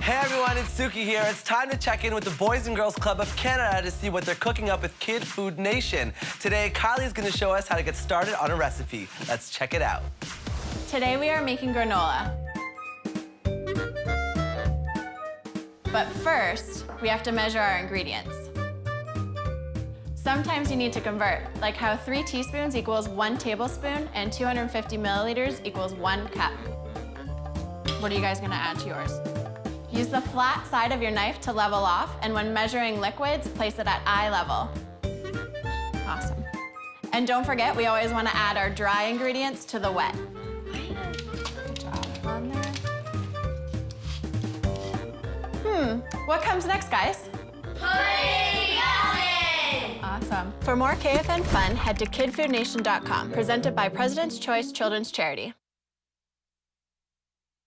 Hey everyone, it's Suki here. It's time to check in with the Boys and Girls Club of Canada to see what they're cooking up with Kid Food Nation. Today, Kylie's gonna show us how to get started on a recipe. Let's check it out. Today we are making granola. But first, we have to measure our ingredients. Sometimes you need to convert, like how 3 teaspoons equals 1 tablespoon and 250 milliliters equals 1 cup. What are you guys gonna add to yours? Use the flat side of your knife to level off, and when measuring liquids, place it at eye level. Awesome. And don't forget, we always wanna add our dry ingredients to the wet. Good job on there. What comes next, guys? Pudding Mountain! Awesome. For more KFN fun, head to kidfoodnation.com, presented by President's Choice Children's Charity.